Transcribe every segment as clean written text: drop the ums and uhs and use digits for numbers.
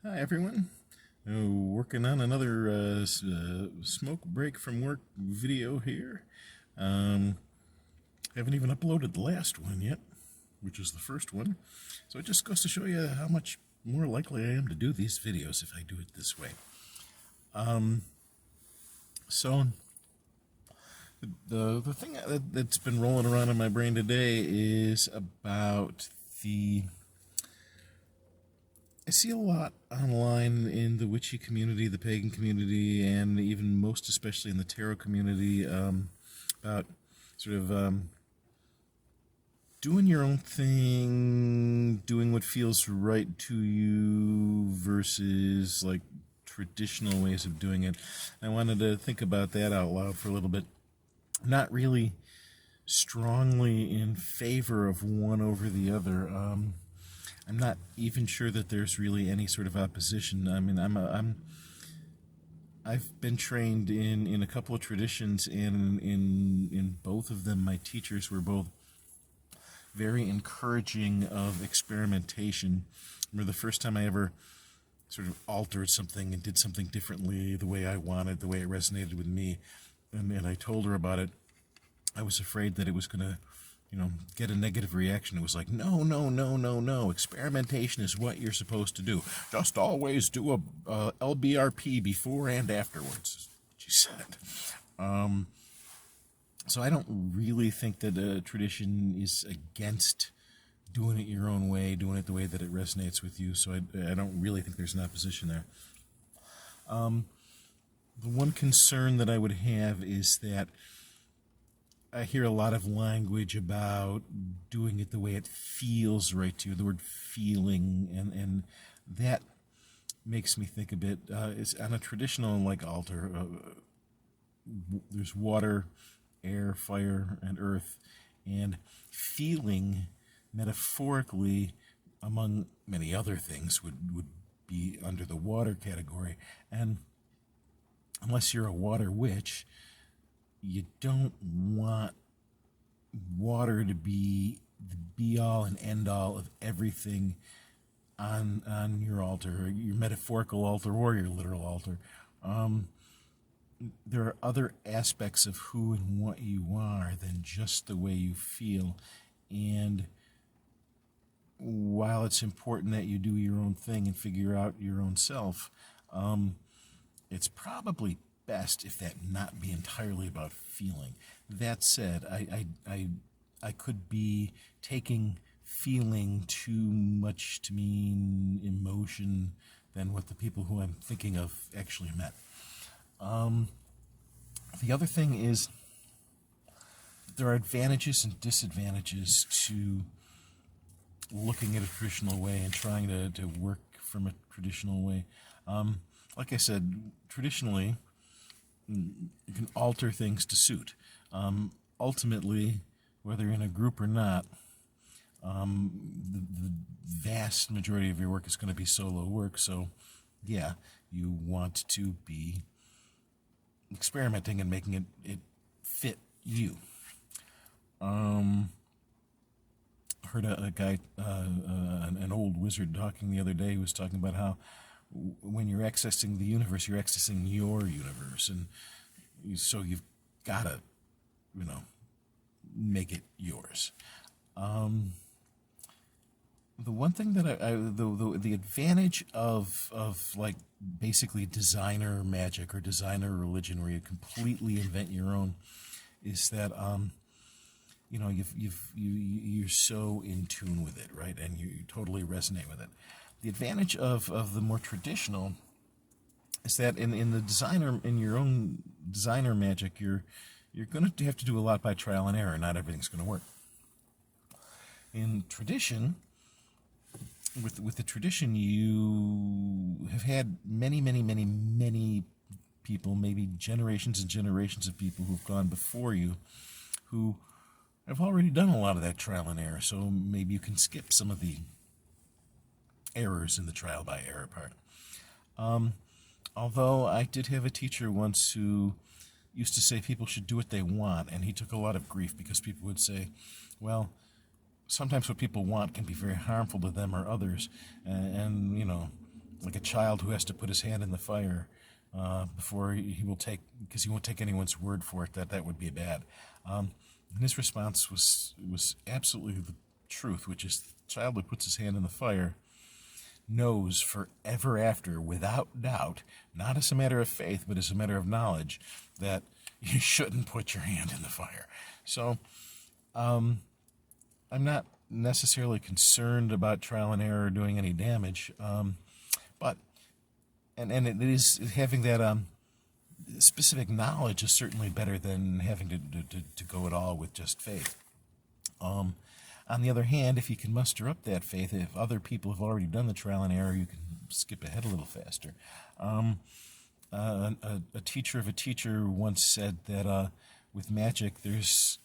Hi, everyone. Working on another smoke break from work video here. Um, haven't even uploaded the last one yet, which is the first one. So it just goes to show you how much more likely I am to do these videos if I do it this way. So the thing that's been rolling around in my brain today is about I see a lot online in the witchy community, the pagan community, and even most especially in the tarot community about sort of doing your own thing, doing what feels right to you versus like traditional ways of doing it. I wanted to think about that out loud for a little bit. Not really strongly in favor of one over the other. I'm not even sure that there's really any sort of opposition. I mean, I've been trained in a couple of traditions, and in both of them, my teachers were both very encouraging of experimentation. I remember the first time I ever sort of altered something and did something differently, the way I wanted, the way it resonated with me, and I told her about it. I was afraid that it was going to get a negative reaction. It was like, no, no, no, no, no. Experimentation is what you're supposed to do. Just always do a LBRP before and afterwards, she said. So I don't really think that a tradition is against doing it your own way, doing it the way that it resonates with you. So I don't really think there's an opposition there. The one concern that I would have is that I hear a lot of language about doing it the way it feels right to you, the word feeling, and that makes me think a bit. It's on a traditional like altar, there's water, air, fire, and earth, and feeling metaphorically, among many other things, would be under the water category. And unless you're a water witch, you don't want water to be the be-all and end-all of everything on your altar, your metaphorical altar or your literal altar. There are other aspects of who and what you are than just the way you feel. And while it's important that you do your own thing and figure out your own self, it's probably best if that not be entirely about feeling. That said, I could be taking feeling too much to mean emotion than what the people who I'm thinking of actually meant. The other thing is there are advantages and disadvantages to looking at a traditional way and trying to work from a traditional way. Like I said, traditionally, you can alter things to suit. Ultimately, whether in a group or not, the vast majority of your work is going to be solo work. So, yeah, you want to be experimenting and making it fit you. Heard a guy, an old wizard talking the other day, who was talking about how when you're accessing the universe, you're accessing your universe, and so you've got to, make it yours. The one thing that the advantage of like basically designer magic or designer religion, where you completely invent your own, is that you're so in tune with it, right, and you totally resonate with it. The advantage of the more traditional is that in the designer, in your own designer magic, you're going to have to do a lot by trial and error. Not everything's going to work. In tradition, with the tradition, you have had many, many, many, many people, maybe generations and generations of people who've gone before you, who have already done a lot of that trial and error. So maybe you can skip some of the errors in the trial by error part. Although I did have a teacher once who used to say people should do what they want, and he took a lot of grief because people would say, well, sometimes what people want can be very harmful to them or others, and like like a child who has to put his hand in the fire before he will take, because he won't take anyone's word for it that would be bad. And his response was absolutely the truth, which is the child who puts his hand in the fire knows forever after, without doubt, not as a matter of faith, but as a matter of knowledge, that you shouldn't put your hand in the fire. So I'm not necessarily concerned about trial and error doing any damage, but it is having that specific knowledge is certainly better than having to go at all with just faith. On the other hand, if you can muster up that faith, if other people have already done the trial and error, you can skip ahead a little faster. A teacher of a teacher once said that with magic, there's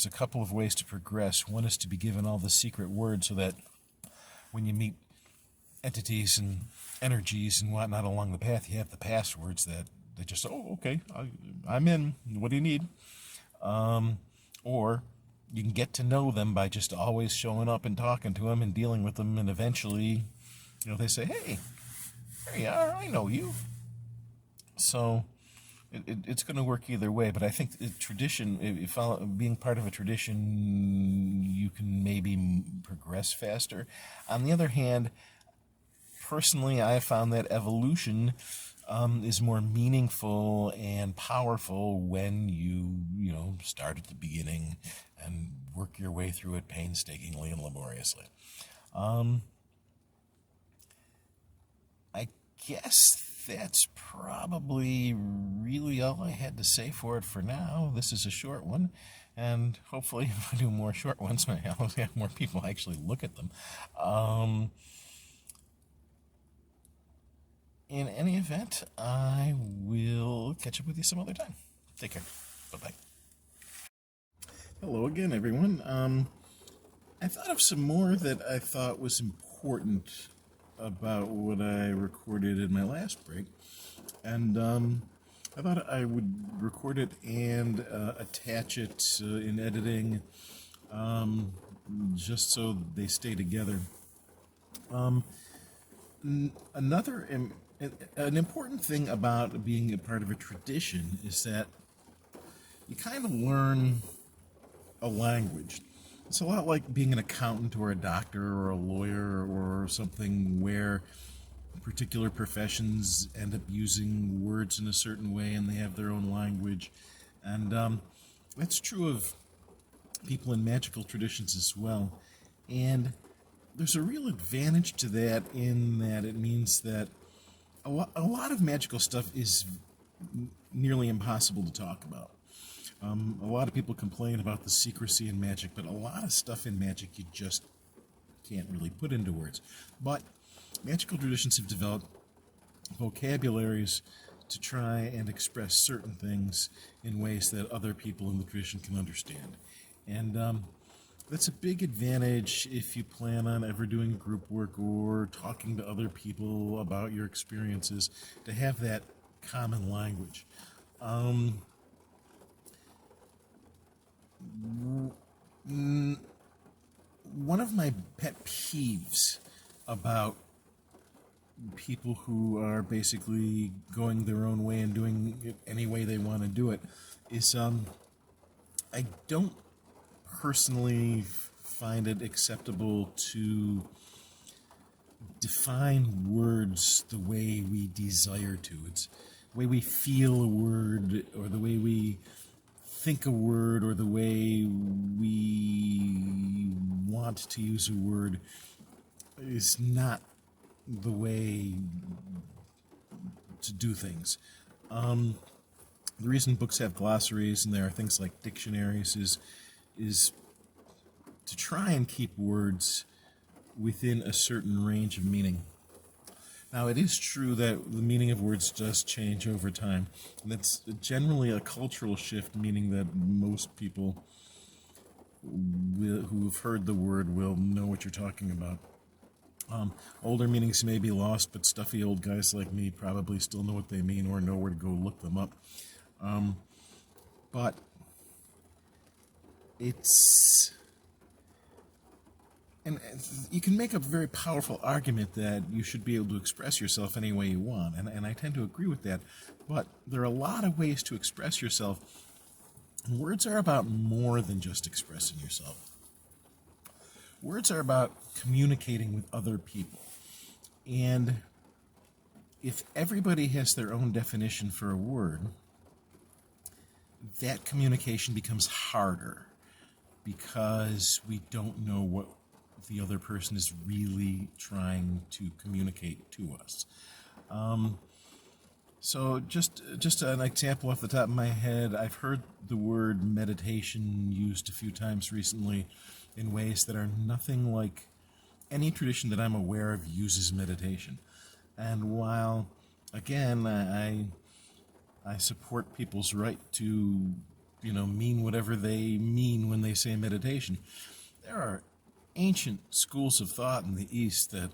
a couple of ways to progress. One is to be given all the secret words so that when you meet entities and energies and whatnot along the path, you have the passwords that they just, oh, okay, I'm in. What do you need? Or you can get to know them by just always showing up and talking to them and dealing with them, and eventually, they say, hey, there you are, I know you. So it's going to work either way, but I think tradition, being part of a tradition, you can maybe progress faster. On the other hand, personally, I found that evolution is more meaningful and powerful when you start at the beginning and work your way through it painstakingly and laboriously. I guess that's probably really all I had to say for it for now. This is a short one, and hopefully if I do more short ones, I'll have more people actually look at them. In any event, I will catch up with you some other time. Take care. Bye-bye. Hello again, everyone. I thought of some more that I thought was important about what I recorded in my last break. And I thought I would record it and attach it in editing just so they stay together. An important thing about being a part of a tradition is that you kind of learn a language. It's a lot like being an accountant or a doctor or a lawyer or something where particular professions end up using words in a certain way and they have their own language. And that's true of people in magical traditions as well. And there's a real advantage to that in that it means that a lot of magical stuff is nearly impossible to talk about. A lot of people complain about the secrecy in magic, but a lot of stuff in magic you just can't really put into words. But magical traditions have developed vocabularies to try and express certain things in ways that other people in the tradition can understand. And that's a big advantage if you plan on ever doing group work or talking to other people about your experiences, to have that common language. One of my pet peeves about people who are basically going their own way and doing it any way they want to do it is I don't personally find it acceptable to define words the way we desire to. It's the way we feel a word, or the way we think a word, or the way we want to use a word is not the way to do things. The reason books have glossaries and there are things like dictionaries is to try and keep words within a certain range of meaning. Now, it is true that the meaning of words does change over time. And that's generally a cultural shift, meaning that most people who have heard the word will know what you're talking about. Older meanings may be lost, but stuffy old guys like me probably still know what they mean or know where to go look them up. But it's and you can make a very powerful argument that you should be able to express yourself any way you want, and I tend to agree with that. But there are a lot of ways to express yourself. And words are about more than just expressing yourself. Words are about communicating with other people. And if everybody has their own definition for a word, that communication becomes harder because we don't know what the other person is really trying to communicate to us. So just an example off the top of my head, I've heard the word meditation used a few times recently in ways that are nothing like any tradition that I'm aware of uses meditation. And while, again, I support people's right to, mean whatever they mean when they say meditation, there are ancient schools of thought in the East that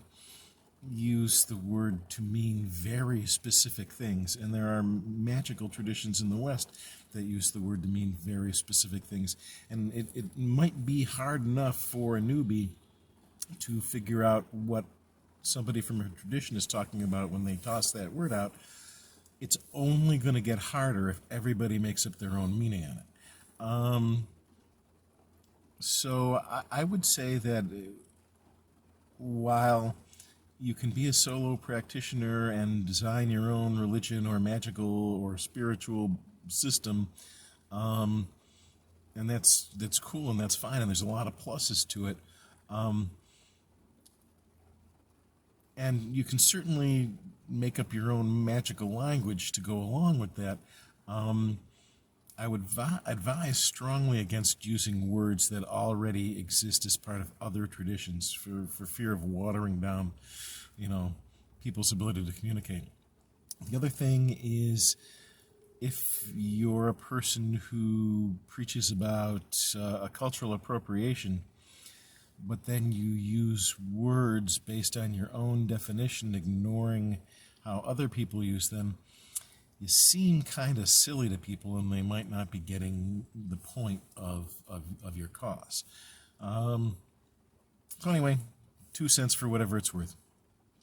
use the word to mean very specific things, and there are magical traditions in the West that use the word to mean very specific things. And it might be hard enough for a newbie to figure out what somebody from a tradition is talking about when they toss that word out. It's only going to get harder if everybody makes up their own meaning on it. So I would say that while you can be a solo practitioner and design your own religion or magical or spiritual system, and that's cool and that's fine, and there's a lot of pluses to it. And you can certainly make up your own magical language to go along with that. I would advise strongly against using words that already exist as part of other traditions for fear of watering down, people's ability to communicate. The other thing is, if you're a person who preaches about a cultural appropriation, but then you use words based on your own definition, ignoring how other people use them, you seem kind of silly to people, and they might not be getting the point of your cause. So anyway, 2 cents for whatever it's worth.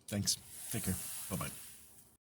Thanks. Take care. Bye-bye.